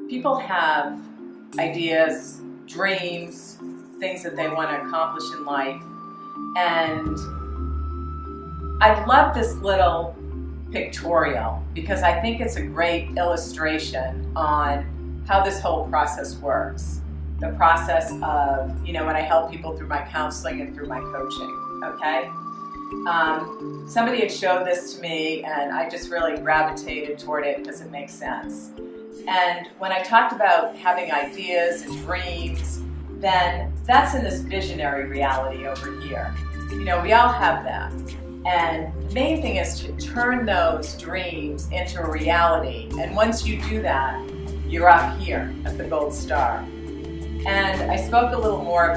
People have ideas, dreams, things that they want to accomplish in life, and I love this little pictorial because I think it's a great illustration on how this whole process works. The process of, when I help people through my counseling and through my coaching, okay? Somebody had showed this to me and I just really gravitated toward it because it makes sense. And when I talked about having ideas and dreams, then that's in this visionary reality over here. We all have that. And the main thing is to turn those dreams into a reality. And once you do that, you're up here at the gold star. And I spoke a little more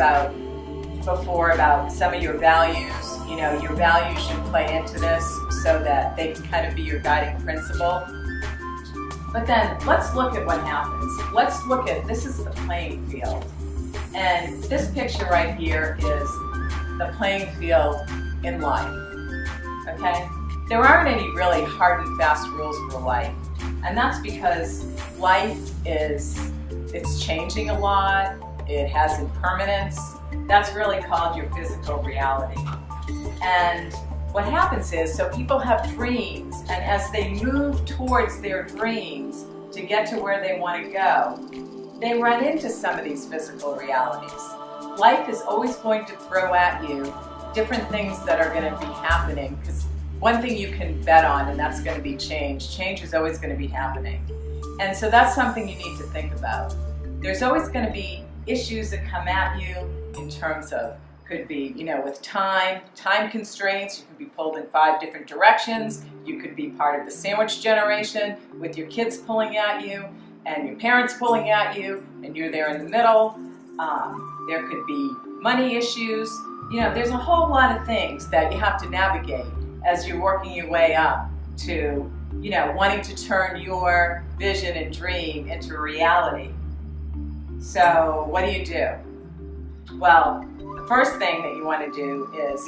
before about some of your values. Your values should play into this so that they can kind of be your guiding principle. But then let's look at what happens. Let's look at, this is the playing field. And this picture right here is the playing field in life, okay? There aren't any really hard and fast rules for life. And that's because life it's changing a lot. It has impermanence. That's really called your physical reality. And what happens is, so people have dreams, and as they move towards their dreams to get to where they want to go, they run into some of these physical realities. Life is always going to throw at you different things that are going to be happening, because one thing you can bet on, and that's going to be change. Change is always going to be happening. And so that's something you need to think about. There's always going to be issues that come at you in terms of, could be, with time constraints. You could be pulled in 5 different directions. You could be part of the sandwich generation with your kids pulling at you and your parents pulling at you, and you're there in the middle. There could be money issues. There's a whole lot of things that you have to navigate as you're working your way up to, wanting to turn your vision and dream into reality. So what do? Well, the first thing that you want to do is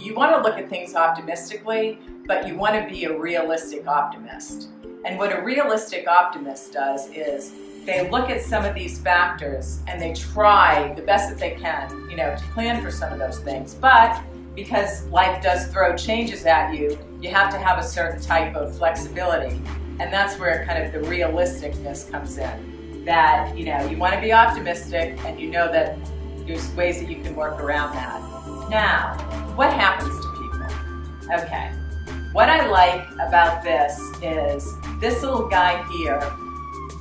you want to look at things optimistically, but you want to be a realistic optimist. And what a realistic optimist does is they look at some of these factors and they try the best that they can, to plan for some of those things. But because life does throw changes at you, you have to have a certain type of flexibility. And that's where kind of the realisticness comes in. That, you want to be optimistic, and you know that there's ways that you can work around that. Now, what happens to people? Okay, what I like about this is this little guy here,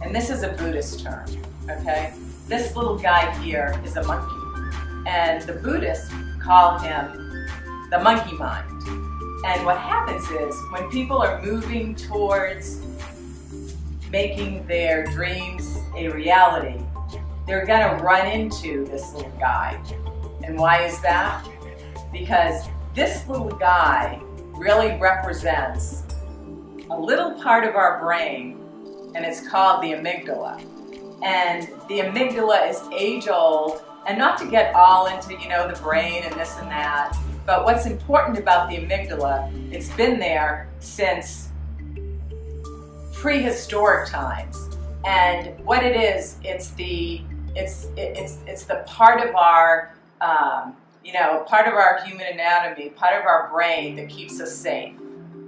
and this is a Buddhist term, okay? This little guy here is a monkey, and the Buddhists call him the monkey mind. And what happens is when people are moving towards making their dreams a reality, they're gonna run into this little guy. And why is that? Because this little guy really represents a little part of our brain, and it's called the amygdala. And the amygdala is age-old, and not to get all into, the brain and this and that, but what's important about the amygdala, it's been there since prehistoric times. And what it is, it's the part of our, part of our human anatomy, part of our brain that keeps us safe.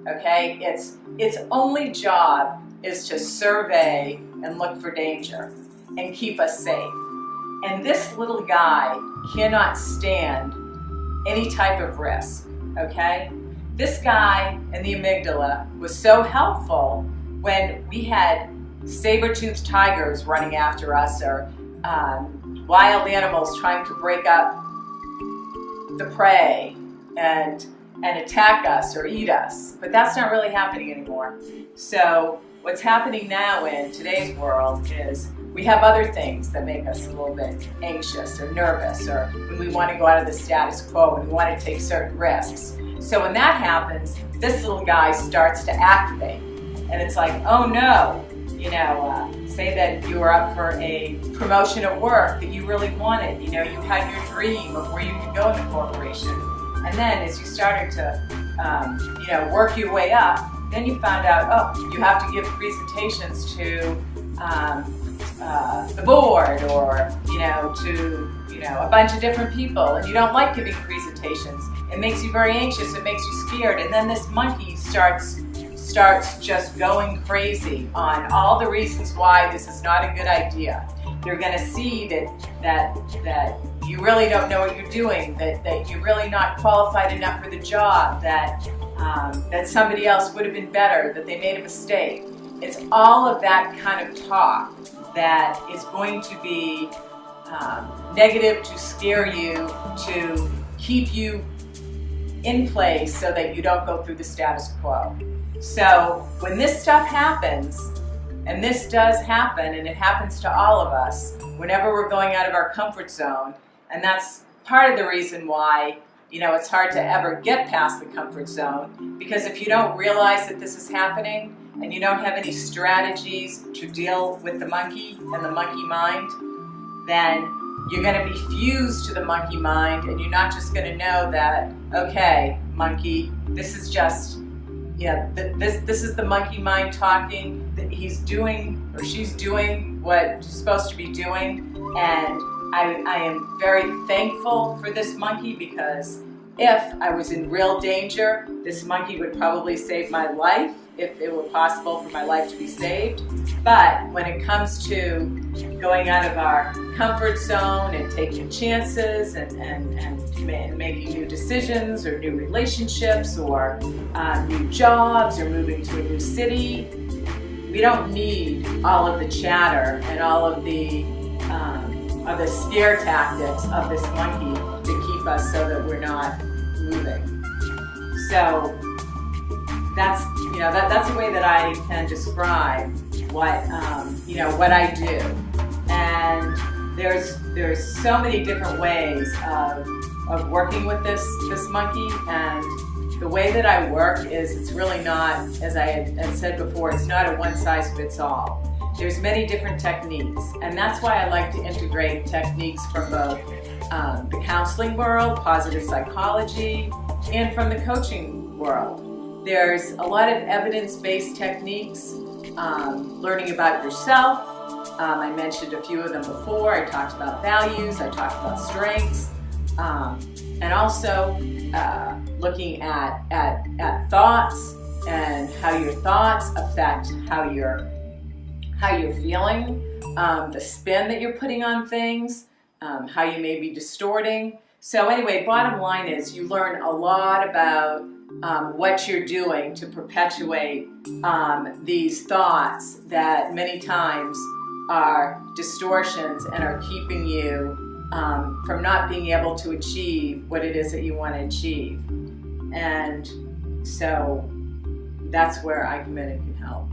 Okay, its only job is to survey and look for danger and keep us safe. And this little guy cannot stand any type of risk. Okay, this guy in the amygdala was so helpful when we had saber-toothed tigers running after us, or wild animals trying to break up the prey and attack us or eat us. But that's not really happening anymore. So what's happening now in today's world is we have other things that make us a little bit anxious or nervous, or when we want to go out of the status quo and we want to take certain risks. So when that happens, this little guy starts to activate. And it's like, oh no, say that you were up for a promotion at work that you really wanted. You had your dream of where you could go in the corporation. And then as you started to, work your way up, Then you found out, oh, you have to give presentations to the board, or to a bunch of different people, and you don't like giving presentations. It makes you very anxious. It makes you scared, and then this monkey starts just going crazy on all the reasons why this is not a good idea. You're going to see that you really don't know what you're doing, that you're really not qualified enough for the job, that somebody else would have been better, that they made a mistake. It's all of that kind of talk that is going to be negative, to scare you, to keep you in place so that you don't go through the status quo. So when this stuff happens, and this does happen, and it happens to all of us whenever we're going out of our comfort zone, and that's part of the reason why it's hard to ever get past the comfort zone, because if you don't realize that this is happening and you don't have any strategies to deal with the monkey and the monkey mind, then you're going to be fused to the monkey mind, and you're not just going to know that, okay, monkey, this is just, this is the monkey mind talking, that he's doing or she's doing what she's supposed to be doing, and I am very thankful for this monkey, because if I was in real danger, this monkey would probably save my life, if it were possible for my life to be saved. But when it comes to going out of our comfort zone and taking chances and making new decisions or new relationships or new jobs or moving to a new city, we don't need all of the chatter and all of the scare tactics of this monkey to keep us so that we're not moving. So that's that's a way that I can describe what I do. And there's so many different ways of working with this monkey. And the way that I work is, it's really not, as I had said before, it's not a one-size-fits-all. There's many different techniques, and that's why I like to integrate techniques from both the counseling world, positive psychology, and from the coaching world. There's a lot of evidence-based techniques, learning about yourself. I mentioned a few of them before. I talked about values, I talked about strengths, and also looking at thoughts and how your thoughts affect how you're feeling, the spin that you're putting on things, how you may be distorting. So anyway, bottom line is you learn a lot about what you're doing to perpetuate these thoughts that many times are distortions and are keeping you from not being able to achieve what it is that you want to achieve. And so that's where I come in and can help.